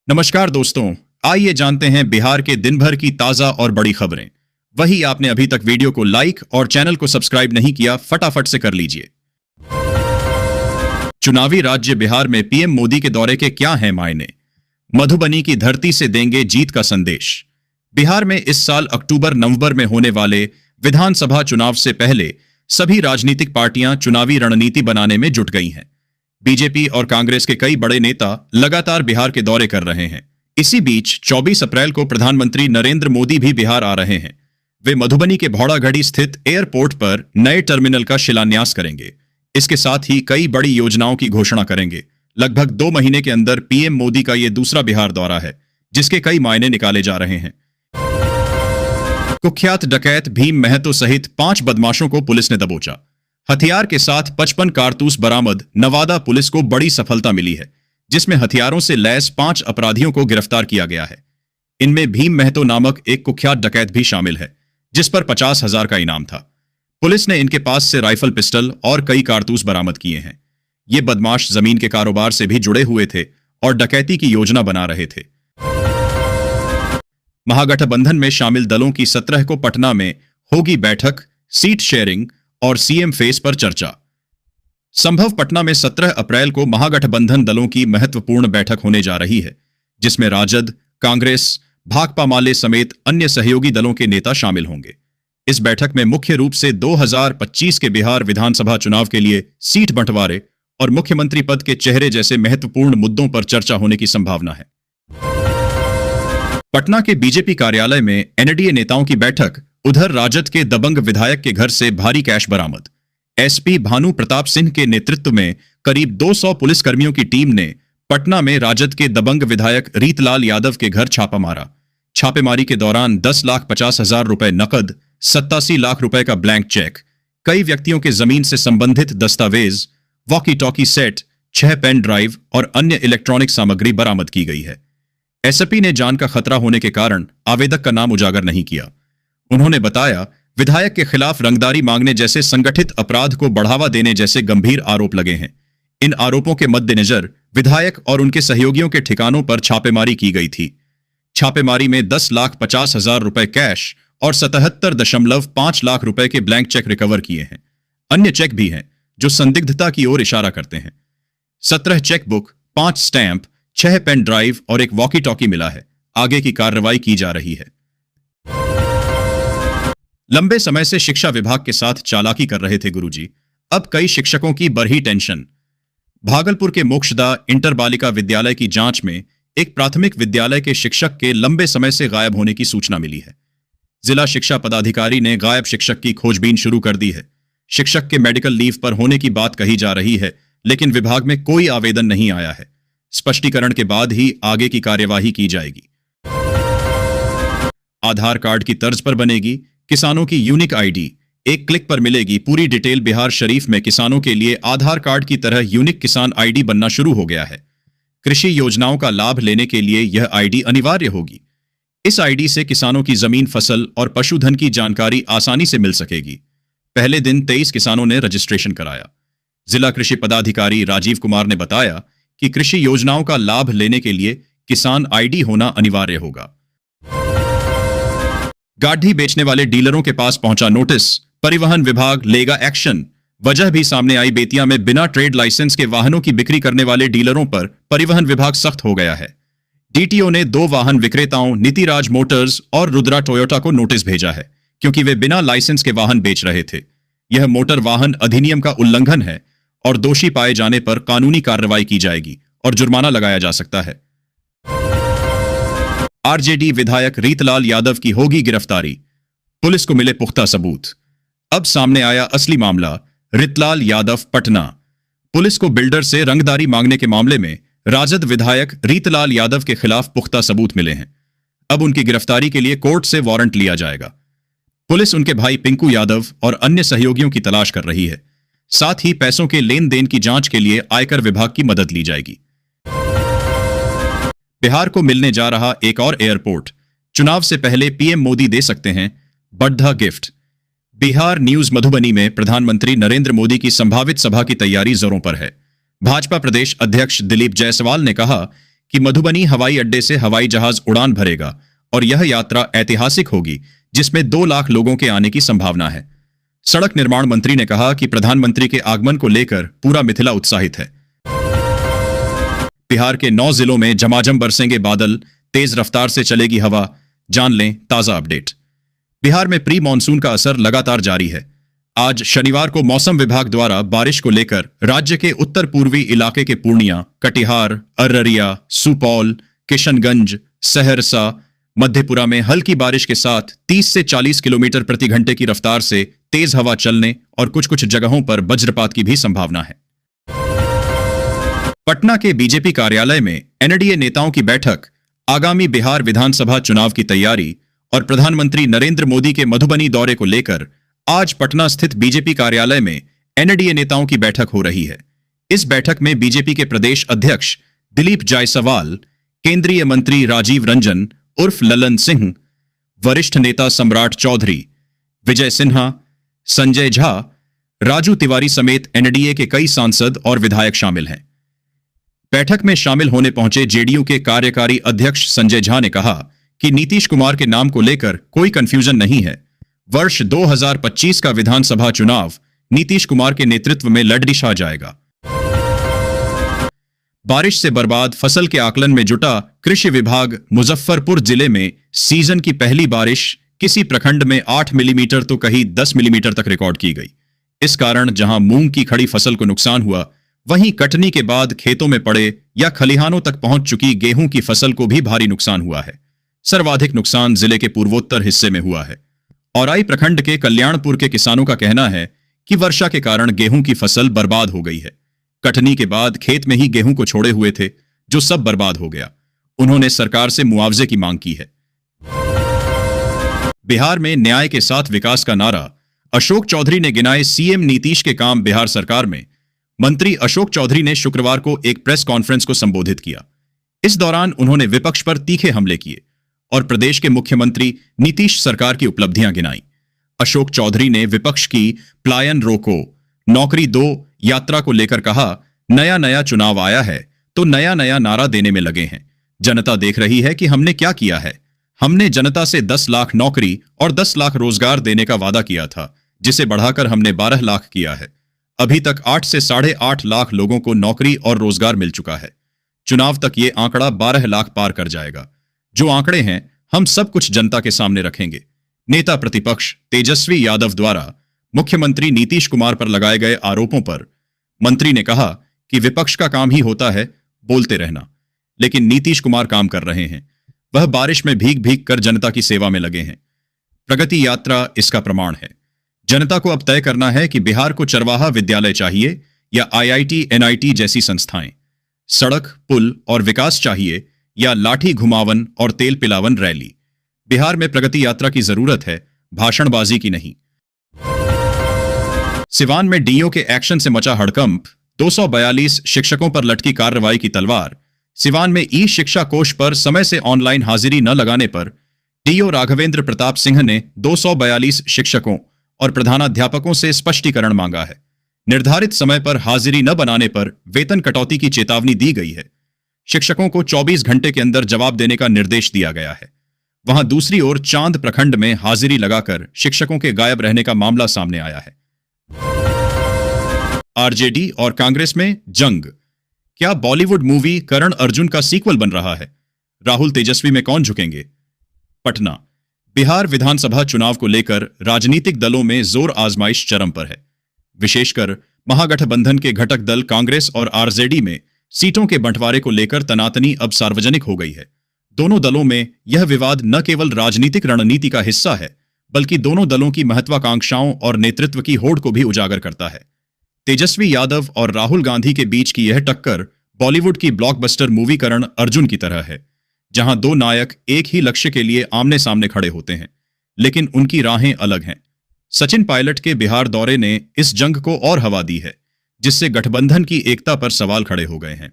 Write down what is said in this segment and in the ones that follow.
नमस्कार दोस्तों, आइए जानते हैं बिहार के दिन भर की ताजा और बड़ी खबरें। वही आपने अभी तक वीडियो को लाइक और चैनल को सब्सक्राइब नहीं किया, फटाफट से कर लीजिए। चुनावी राज्य बिहार में पीएम मोदी के दौरे के क्या हैं मायने? मधुबनी की धरती से देंगे जीत का संदेश। बिहार में इस साल अक्टूबर-नवंबर में होने वाले विधानसभा चुनाव से पहले सभी राजनीतिक पार्टियां चुनावी रणनीति बनाने में जुट गई हैं। बीजेपी और कांग्रेस के कई बड़े नेता लगातार बिहार के दौरे कर रहे हैं। इसी बीच 24 अप्रैल को प्रधानमंत्री नरेंद्र मोदी भी बिहार आ रहे हैं। वे मधुबनी के भौड़ागढ़ी स्थित एयरपोर्ट पर नए टर्मिनल का शिलान्यास करेंगे। इसके साथ ही कई बड़ी योजनाओं की घोषणा करेंगे। लगभग 2 महीने के अंदर पीएम मोदी का यह दूसरा बिहार दौरा है, जिसके कई मायने निकाले जा रहे हैं। कुख्यात डकैत भीम महतो सहित 5 बदमाशों को पुलिस ने दबोचा। हथियार के साथ 55 कारतूस बरामद। नवादा पुलिस को बड़ी सफलता मिली है, जिसमें हथियारों से लैस 5 अपराधियों को गिरफ्तार किया गया है। इनमें भीम महतो नामक एक कुख्यात डकैत भी शामिल है, जिस पर 50,000 का इनाम था। पुलिस ने इनके पास से राइफल, पिस्टल और कई कारतूस बरामद किए हैं। ये बदमाश जमीन के कारोबार से भी जुड़े हुए थे और डकैती की योजना बना रहे थे। महागठबंधन में शामिल दलों की 17 को पटना में होगी बैठक। सीट शेयरिंग और सीएम फेस पर चर्चा। संभव पटना में 17 अप्रैल को महागठबंधन दलों की महत्वपूर्ण बैठक होने जा रही है, जिसमें राजद, कांग्रेस, भाकपा माले समेत अन्य सहयोगी दलों के नेता शामिल होंगे। इस बैठक में मुख्य रूप से 2025 के बिहार विधानसभा चुनाव के लिए सीट बंटवारे और मुख्यमंत्री पद के चेहरे जैसे महत्वपूर्ण मुद्दों पर चर्चा होने की संभावना है। पटना के बीजेपी कार्यालय में एनडीए नेताओं की बैठक। उधर राजद के दबंग विधायक के घर से भारी कैश बरामद। एसपी भानु प्रताप सिंह के नेतृत्व में करीब 200 पुलिसकर्मियों की टीम ने पटना में राजद के दबंग विधायक रीतलाल यादव के घर छापा मारा। छापेमारी के दौरान 10,50,000 रुपए नकद, 87 लाख रुपए का ब्लैंक चेक, कई व्यक्तियों के जमीन से संबंधित दस्तावेज, walkie talkie set, 6 pen drive और अन्य इलेक्ट्रॉनिक सामग्री बरामद की गई है। एसपी ने जान का खतरा होने के कारण आवेदक का नाम उजागर नहीं किया। उन्होंने बताया, विधायक के खिलाफ रंगदारी मांगने जैसे संगठित अपराध को बढ़ावा देने जैसे गंभीर आरोप लगे हैं। इन आरोपों के मद्देनजर विधायक और उनके सहयोगियों के ठिकानों पर छापेमारी की गई थी। छापेमारी में 10,50,000 रुपए कैश और 77.5 लाख रुपए के ब्लैंक चेक रिकवर किए हैं। अन्य चेक भी हैं जो संदिग्धता की ओर इशारा करते हैं। 17 चेकबुक, 5 स्टैंप, 6 पेन ड्राइव और एक वॉकी टॉकी मिला है। आगे की कार्रवाई की जा रही है। लंबे समय से शिक्षा विभाग के साथ चालाकी कर रहे थे गुरुजी, अब कई शिक्षकों की बढ़ी टेंशन। भागलपुर के मोक्षदा इंटर बालिका विद्यालय की जांच में एक प्राथमिक विद्यालय के शिक्षक के लंबे समय से गायब होने की सूचना मिली है। जिला शिक्षा पदाधिकारी ने गायब शिक्षक की खोजबीन शुरू कर दी है। शिक्षक के मेडिकल लीव पर होने की बात कही जा रही है, लेकिन विभाग में कोई आवेदन नहीं आया है। स्पष्टीकरण के बाद ही आगे की कार्यवाही की जाएगी। आधार कार्ड की तर्ज पर बनेगी किसानों की यूनिक आईडी। एक क्लिक पर मिलेगी पूरी डिटेल। बिहार शरीफ में किसानों के लिए आधार कार्ड की तरह यूनिक किसान आईडी बनना शुरू हो गया है। कृषि योजनाओं का लाभ लेने के लिए यह आईडी अनिवार्य होगी। इस आईडी से किसानों की जमीन, फसल और पशुधन की जानकारी आसानी से मिल सकेगी। पहले दिन 23 किसानों ने रजिस्ट्रेशन कराया। जिला कृषि पदाधिकारी राजीव कुमार ने बताया कि कृषि योजनाओं का लाभ लेने के लिए किसान आईडी होना अनिवार्य होगा। गाड़ी बेचने वाले डीलरों के पास पहुंचा नोटिस, परिवहन विभाग लेगा एक्शन। वजह भी सामने आई। बेतिया में बिना ट्रेड लाइसेंस के वाहनों की बिक्री करने वाले डीलरों पर परिवहन विभाग सख्त हो गया है। डीटीओ ने 2 वाहन विक्रेताओं नीतिराज मोटर्स और रुद्रा टोयोटा को नोटिस भेजा है, क्योंकि वे बिना लाइसेंस के वाहन बेच रहे थे। यह मोटर वाहन अधिनियम का उल्लंघन है और दोषी पाए जाने पर कानूनी कार्रवाई की जाएगी और जुर्माना लगाया जा सकता है। आरजेडी विधायक रीतलाल यादव की होगी गिरफ्तारी। पुलिस को मिले पुख्ता सबूत। अब सामने आया असली मामला। रीतलाल यादव पटना। पुलिस को बिल्डर से रंगदारी मांगने के मामले में राजद विधायक रीतलाल यादव के खिलाफ पुख्ता सबूत मिले हैं। अब उनकी गिरफ्तारी के लिए कोर्ट से वारंट लिया जाएगा। पुलिस उनके भाई पिंकू यादव और अन्य सहयोगियों की तलाश कर रही है। साथ ही पैसों के लेन देन की जांच के लिए आयकर विभाग की मदद ली जाएगी। बिहार को मिलने जा रहा एक और एयरपोर्ट। चुनाव से पहले पीएम मोदी दे सकते हैं बड़ा गिफ्ट। बिहार न्यूज मधुबनी में प्रधानमंत्री नरेंद्र मोदी की संभावित सभा की तैयारी जोरों पर है। भाजपा प्रदेश अध्यक्ष दिलीप जायसवाल ने कहा कि मधुबनी हवाई अड्डे से हवाई जहाज उड़ान भरेगा और यह यात्रा ऐतिहासिक होगी, जिसमें 2 लाख लोगों के आने की संभावना है। सड़क निर्माण मंत्री ने कहा कि प्रधानमंत्री के आगमन को लेकर पूरा मिथिला उत्साहित है। बिहार के 9 जिलों में झमाझम बरसेंगे बादल, तेज रफ्तार से चलेगी हवा, जान लें ताजा अपडेट। बिहार में प्री मानसून का असर लगातार जारी है। आज शनिवार को मौसम विभाग द्वारा बारिश को लेकर राज्य के उत्तर पूर्वी इलाके के पूर्णिया, कटिहार, अररिया, सुपौल, किशनगंज, सहरसा, मधेपुरा में हल्की बारिश के साथ 30 से 40 किलोमीटर प्रति घंटे की रफ्तार से तेज हवा चलने और कुछ कुछ जगहों पर वज्रपात की भी संभावना है। पटना के बीजेपी कार्यालय में एनडीए नेताओं की बैठक, आगामी बिहार विधानसभा चुनाव की तैयारी और प्रधानमंत्री नरेंद्र मोदी के मधुबनी दौरे को लेकर आज पटना स्थित बीजेपी कार्यालय में एनडीए नेताओं की बैठक हो रही है। इस बैठक में बीजेपी के प्रदेश अध्यक्ष दिलीप जायसवाल, केंद्रीय मंत्री राजीव रंजन उर्फ ललन सिंह, वरिष्ठ नेता सम्राट चौधरी, विजय सिन्हा, संजय झा, राजू तिवारी समेत एनडीए के कई सांसद और विधायक शामिल हैं। बैठक में शामिल होने पहुंचे जेडीयू के कार्यकारी अध्यक्ष संजय झा ने कहा कि नीतीश कुमार के नाम को लेकर कोई कंफ्यूजन नहीं है। वर्ष 2025 का विधानसभा चुनाव नीतीश कुमार के नेतृत्व में लड़डिशा जाएगा। बारिश से बर्बाद फसल के आकलन में जुटा कृषि विभाग, मुजफ्फरपुर जिले में सीजन की पहली बारिश किसी प्रखंड में 8 मिलीमीटर तो कहीं 10 मिलीमीटर तक रिकॉर्ड की गई। इस कारण जहां मूंग की खड़ी फसल को नुकसान हुआ, वहीं कटनी के बाद खेतों में पड़े या खलिहानों तक पहुंच चुकी गेहूं की फसल को भी भारी नुकसान हुआ है। सर्वाधिक नुकसान जिले के पूर्वोत्तर हिस्से में हुआ है। औराई प्रखंड के कल्याणपुर के किसानों का कहना है कि वर्षा के कारण गेहूं की फसल बर्बाद हो गई है। कटनी के बाद खेत में ही गेहूं को छोड़े हुए थे, जो सब बर्बाद हो गया। उन्होंने सरकार से मुआवजे की मांग की है। बिहार में न्याय के साथ विकास का नारा, अशोक चौधरी ने गिनाए सीएम नीतीश के काम बिहार सरकार में। मंत्री अशोक चौधरी ने शुक्रवार को एक प्रेस कॉन्फ्रेंस को संबोधित किया। इस दौरान उन्होंने विपक्ष पर तीखे हमले किए और प्रदेश के मुख्यमंत्री नीतीश सरकार की उपलब्धियां गिनाई। अशोक चौधरी ने विपक्ष की पलायन रोको, नौकरी दो यात्रा को लेकर कहा, नया नया चुनाव आया है तो नया नया नारा देने में लगे हैं। जनता देख रही है कि हमने क्या किया है। हमने जनता से 10 लाख नौकरी और 10 लाख रोजगार देने का वादा किया था, जिसे बढ़ाकर हमने 12 लाख किया है। अभी तक 8 से 8.5 लाख लोगों को नौकरी और रोजगार मिल चुका है। चुनाव तक ये आंकड़ा 12 लाख पार कर जाएगा। जो आंकड़े हैं, हम सब कुछ जनता के सामने रखेंगे। नेता प्रतिपक्ष तेजस्वी यादव द्वारा मुख्यमंत्री नीतीश कुमार पर लगाए गए आरोपों पर मंत्री ने कहा कि विपक्ष का काम ही होता है बोलते रहना, लेकिन नीतीश कुमार काम कर रहे हैं। वह बारिश में भीग भीग कर जनता की सेवा में लगे हैं। प्रगति यात्रा इसका प्रमाण है। जनता को अब तय करना है कि बिहार को चरवाहा विद्यालय चाहिए या आईआईटी, एनआईटी जैसी संस्थाएं, सड़क, पुल और विकास चाहिए या लाठी घुमावन और तेल पिलावन रैली। बिहार में प्रगति यात्रा की जरूरत है, भाषणबाजी की नहीं। सिवान में डीओ के एक्शन से मचा हड़कंप, 242 शिक्षकों पर लटकी कार्रवाई की तलवार। सिवान में ई शिक्षा कोष पर समय से ऑनलाइन हाजिरी न लगाने पर डीओ राघवेंद्र प्रताप सिंह ने 242 शिक्षकों और प्रधानाध्यापकों से स्पष्टीकरण मांगा है। निर्धारित समय पर हाजिरी न बनाने पर वेतन कटौती की चेतावनी दी गई है। शिक्षकों को 24 घंटे के अंदर जवाब देने का निर्देश दिया गया है। वहां दूसरी ओर चांद प्रखंड में हाजिरी लगाकर शिक्षकों के गायब रहने का मामला सामने आया है। आरजेडी और कांग्रेस में जंग, क्या बॉलीवुड मूवी करण अर्जुन का सीक्वल बन रहा है? राहुल तेजस्वी में कौन झुकेंगे? पटना, बिहार विधानसभा चुनाव को लेकर राजनीतिक दलों में जोर आजमाइश चरम पर है। विशेषकर महागठबंधन के घटक दल कांग्रेस और आरजेडी में सीटों के बंटवारे को लेकर तनातनी अब सार्वजनिक हो गई है। दोनों दलों में यह विवाद न केवल राजनीतिक रणनीति का हिस्सा है, बल्कि दोनों दलों की महत्वाकांक्षाओं और नेतृत्व की होड़ को भी उजागर करता है। तेजस्वी यादव और राहुल गांधी के बीच की यह टक्कर बॉलीवुड की ब्लॉकबस्टर मूवी करण अर्जुन की तरह है, जहां दो नायक एक ही लक्ष्य के लिए आमने सामने खड़े होते हैं, लेकिन उनकी राहें अलग हैं। सचिन पायलट के बिहार दौरे ने इस जंग को और हवा दी है, जिससे गठबंधन की एकता पर सवाल खड़े हो गए हैं।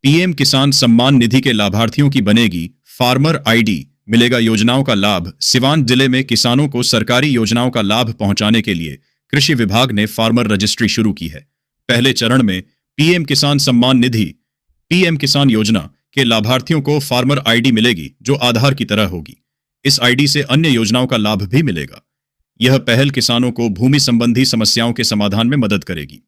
पीएम किसान सम्मान निधि के लाभार्थियों की बनेगी फार्मर आईडी, मिलेगा योजनाओं का लाभ। सिवान जिले में किसानों को सरकारी योजनाओं का लाभ पहुंचाने के लिए कृषि विभाग ने फार्मर रजिस्ट्री शुरू की है। पहले चरण में पीएम किसान सम्मान निधि पीएम किसान योजना के लाभार्थियों को फार्मर आईडी मिलेगी जो आधार की तरह होगी। इस आईडी से अन्य योजनाओं का लाभ भी मिलेगा। यह पहल किसानों को भूमि संबंधी समस्याओं के समाधान में मदद करेगी।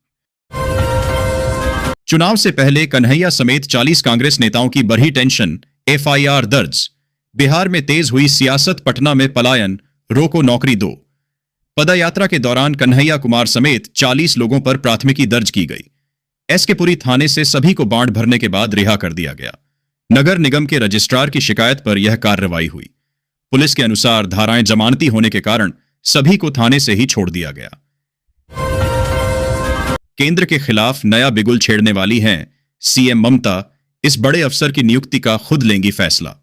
चुनाव से पहले कन्हैया समेत 40 कांग्रेस नेताओं की बढ़ी टेंशन, एफआईआर दर्ज। बिहार में तेज हुई सियासत, पटना में पलायन, रोको नौकरी दो। पदयात्रा के दौरान कन्हैया कुमार समेत 40 लोगों पर प्राथमिकी दर्ज की गई। एसकेपुरी थाने से सभी को बांड भरने के बाद रिहा कर दिया गया। नगर निगम के रजिस्ट्रार की शिकायत पर यह कार्रवाई हुई। पुलिस के अनुसार धाराएं जमानती होने के कारण सभी को थाने से ही छोड़ दिया गया। केंद्र के खिलाफ नया बिगुल छेड़ने वाली हैं सीएम ममता। इस बड़े अफसर की नियुक्ति का खुद लेंगी फैसला।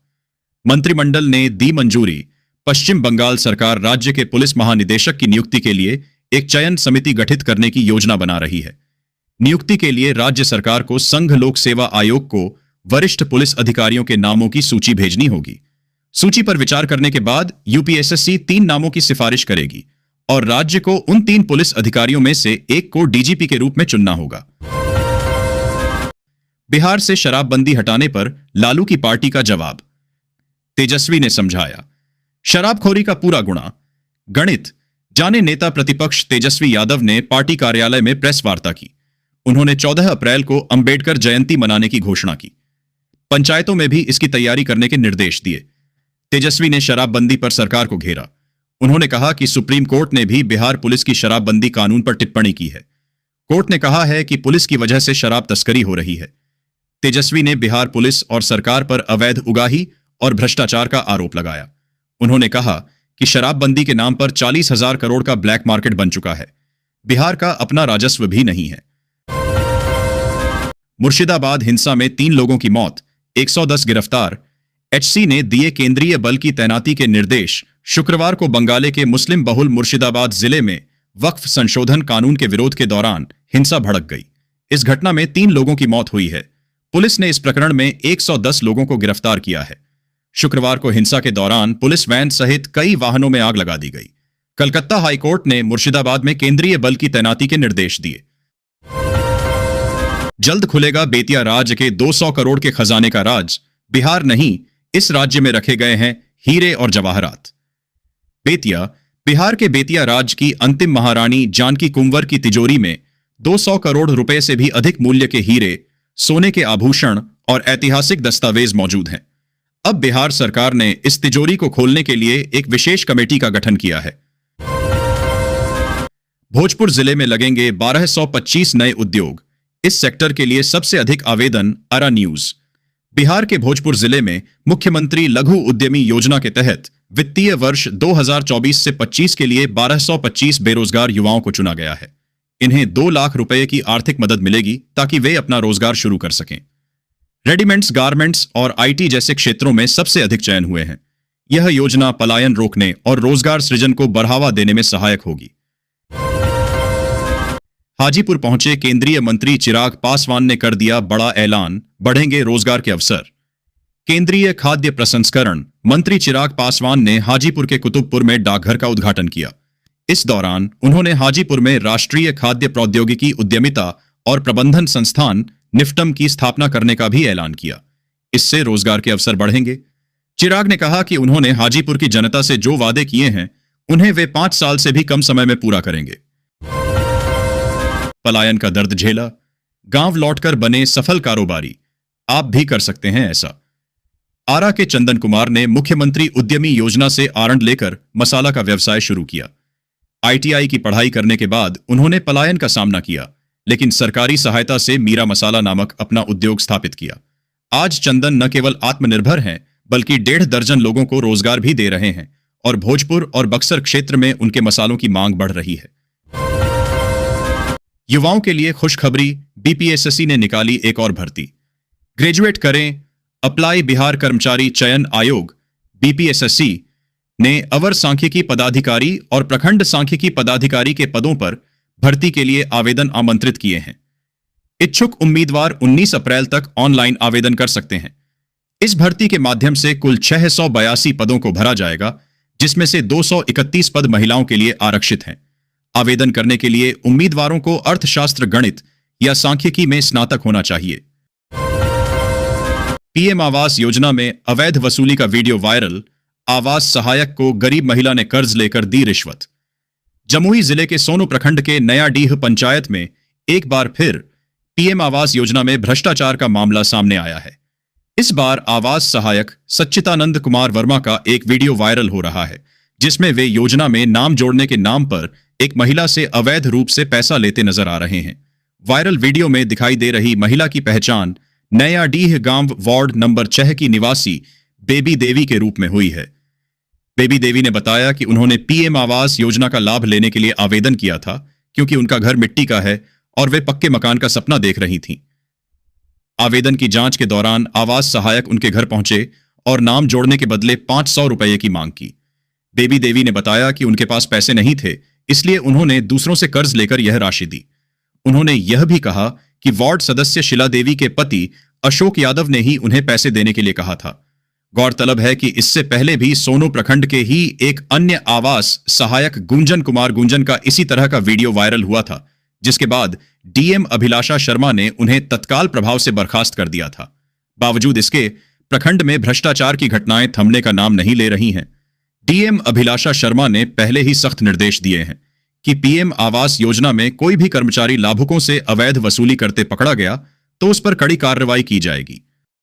मंत्रिमंडल ने दी मंजूरी। पश्चिम बंगाल सरकार राज्य के पुलिस महानिदेशक की नियुक्ति के लिए एक चयन समिति गठित करने की योजना बना रही है। नियुक्ति के लिए राज्य सरकार को संघ लोक सेवा आयोग को वरिष्ठ पुलिस अधिकारियों के नामों की सूची भेजनी होगी। सूची पर विचार करने के बाद यूपीएसएससी 3 नामों की सिफारिश करेगी और राज्य को उन 3 पुलिस अधिकारियों में से एक को डीजीपी के रूप में चुनना होगा। बिहार से शराबबंदी हटाने पर लालू की पार्टी का जवाब। तेजस्वी ने समझाया, शराबखोरी का पूरा गणित जाने नेता प्रतिपक्ष तेजस्वी यादव ने पार्टी कार्यालय में प्रेस वार्ता की। उन्होंने 14 अप्रैल को अंबेडकर जयंती मनाने की घोषणा की। पंचायतों में भी इसकी तैयारी करने के निर्देश दिए। तेजस्वी ने शराबबंदी पर सरकार को घेरा। उन्होंने कहा कि सुप्रीम कोर्ट ने भी बिहार पुलिस की शराबबंदी कानून पर टिप्पणी की है। कोर्ट ने कहा है कि पुलिस की वजह से शराब तस्करी हो रही है। तेजस्वी ने बिहार पुलिस और सरकार पर अवैध उगाही और भ्रष्टाचार का आरोप लगाया। उन्होंने कहा कि शराबबंदी के नाम पर 40,000 करोड़ का ब्लैक मार्केट बन चुका है। बिहार का अपना राजस्व भी नहीं है। मुर्शिदाबाद हिंसा में 3 लोगों की मौत, 110 गिरफ्तार। एचसी ने दिए केंद्रीय बल की तैनाती के निर्देश। शुक्रवार को बंगाले के मुस्लिम बहुल मुर्शिदाबाद जिले में वक्फ संशोधन कानून के विरोध के दौरान हिंसा भड़क गई। इस घटना में 3 लोगों की मौत हुई है। पुलिस ने इस प्रकरण में 110 लोगों को गिरफ्तार किया है। शुक्रवार को हिंसा के दौरान पुलिस वैन सहित कई वाहनों में आग लगा दी गई। कलकत्ता हाईकोर्ट ने मुर्शिदाबाद में केंद्रीय बल की तैनाती के निर्देश दिए। जल्द खुलेगा बेतिया राज्य के 200 करोड़ के खजाने का राज। बिहार नहीं, इस राज्य में रखे गए हैं हीरे और जवाहरात। बेतिया, बिहार के बेतिया राज्य की अंतिम महारानी जानकी कुंवर की तिजोरी में 200 करोड़ रुपए से भी अधिक मूल्य के हीरे, सोने के आभूषण और ऐतिहासिक दस्तावेज मौजूद हैं। अब बिहार सरकार ने इस तिजोरी को खोलने के लिए एक विशेष कमेटी का गठन किया है। भोजपुर जिले में लगेंगे 1225 नए उद्योग। इस सेक्टर के लिए सबसे अधिक आवेदन आरा न्यूज। बिहार के भोजपुर जिले में मुख्यमंत्री लघु उद्यमी योजना के तहत वित्तीय वर्ष 2024 से 25 के लिए 1225 बेरोजगार युवाओं को चुना गया है। इन्हें 2 लाख रुपए की आर्थिक मदद मिलेगी ताकि वे अपना रोजगार शुरू कर सकें। रेडीमेड्स, गारमेंट्स और आईटी जैसे क्षेत्रों में सबसे अधिक चयन हुए हैं। यह योजना पलायन रोकने और रोजगार सृजन को बढ़ावा देने में सहायक होगी। हाजीपुर पहुंचे केंद्रीय मंत्री चिराग पासवान ने कर दिया बड़ा ऐलान, बढ़ेंगे रोजगार के अवसर। केंद्रीय खाद्य प्रसंस्करण मंत्री चिराग पासवान ने हाजीपुर के कुतुबपुर में डाकघर का उद्घाटन किया। इस दौरान उन्होंने हाजीपुर में राष्ट्रीय खाद्य प्रौद्योगिकी उद्यमिता और प्रबंधन संस्थान निफ्टम की स्थापना करने का भी ऐलान किया। इससे रोजगार के अवसर बढ़ेंगे। चिराग ने कहा कि उन्होंने हाजीपुर की जनता से जो वादे किए हैं उन्हें वे 5 साल से भी कम समय में पूरा करेंगे। पलायन का दर्द झेला, गांव लौटकर बने सफल कारोबारी। आप भी कर सकते हैं ऐसा। आरा के चंदन कुमार ने मुख्यमंत्री उद्यमी योजना से आरंड लेकर मसाला का व्यवसाय शुरू किया। आईटीआई की पढ़ाई करने के बाद उन्होंने पलायन का सामना किया, लेकिन सरकारी सहायता से मीरा मसाला नामक अपना उद्योग स्थापित किया। आज चंदन न केवल आत्मनिर्भर हैं, बल्कि 1.5 दर्जन लोगों को रोजगार भी दे रहे हैं और भोजपुर और बक्सर क्षेत्र में उनके मसालों की मांग बढ़ रही है। युवाओं के लिए खुशखबरी, बीपीएसएससी ने निकाली एक और भर्ती। ग्रेजुएट करें, अप्लाई। बिहार कर्मचारी चयन आयोग बीपीएसएससी ने अवर सांख्यिकी पदाधिकारी और प्रखंड सांख्यिकी पदाधिकारी के पदों पर भर्ती के लिए आवेदन आमंत्रित किए हैं। इच्छुक उम्मीदवार 19 अप्रैल तक ऑनलाइन आवेदन कर सकते हैं। इस भर्ती के माध्यम से कुल 682 पदों को भरा जाएगा, जिसमें से 231 पद महिलाओं के लिए आरक्षित हैं। आवेदन करने के लिए उम्मीदवारों को अर्थशास्त्र, गणित या सांख्यिकी में स्नातक होना चाहिए। पीएम आवास योजना में अवैध वसूली का वीडियो वायरल, आवास सहायक को गरीब महिला ने कर्ज लेकर दी रिश्वत। जमुई जिले के सोनू प्रखंड के नया डीह पंचायत में एक बार फिर पीएम आवास योजना में भ्रष्टाचार का मामला सामने आया है। इस बार आवास सहायक सच्चिदानंद कुमार वर्मा का एक वीडियो वायरल हो रहा है, जिसमें वे योजना में नाम जोड़ने के नाम पर एक महिला से अवैध रूप से पैसा लेते नजर आ रहे हैं। वायरल वीडियो में दिखाई दे रही महिला की पहचान नया डीह गांव वार्ड नंबर 6 की निवासी बेबी देवी के रूप में हुई है। बेबी देवी ने बताया कि उन्होंने पीएम आवास योजना का लाभ लेने के लिए आवेदन किया था, क्योंकि उनका घर मिट्टी का है और वे पक्के मकान का सपना देख रही थीं। आवेदन की जांच के दौरान आवास सहायक उनके घर पहुंचे और नाम जोड़ने के बदले 500 रुपये की मांग की। बेबी देवी ने बताया कि उनके पास पैसे नहीं थे, इसलिए उन्होंने दूसरों से कर्ज लेकर यह राशि दी। उन्होंने यह भी कहा कि वार्ड सदस्य शिला देवी के पति अशोक यादव ने ही उन्हें पैसे देने के लिए कहा था। गौरतलब है कि इससे पहले भी सोनू प्रखंड के ही एक अन्य आवास सहायक गुंजन कुमार गुंजन का इसी तरह का वीडियो वायरल हुआ था, जिसके बाद डीएम अभिलाषा शर्मा ने उन्हें तत्काल प्रभाव से बर्खास्त कर दिया था। बावजूद इसके प्रखंड में भ्रष्टाचार की घटनाएं थमने का नाम नहीं ले रही हैं। डीएम अभिलाषा शर्मा ने पहले ही सख्त निर्देश दिए हैं कि पीएम आवास योजना में कोई भी कर्मचारी लाभुकों से अवैध वसूली करते पकड़ा गया तो उस पर कड़ी कार्रवाई की जाएगी।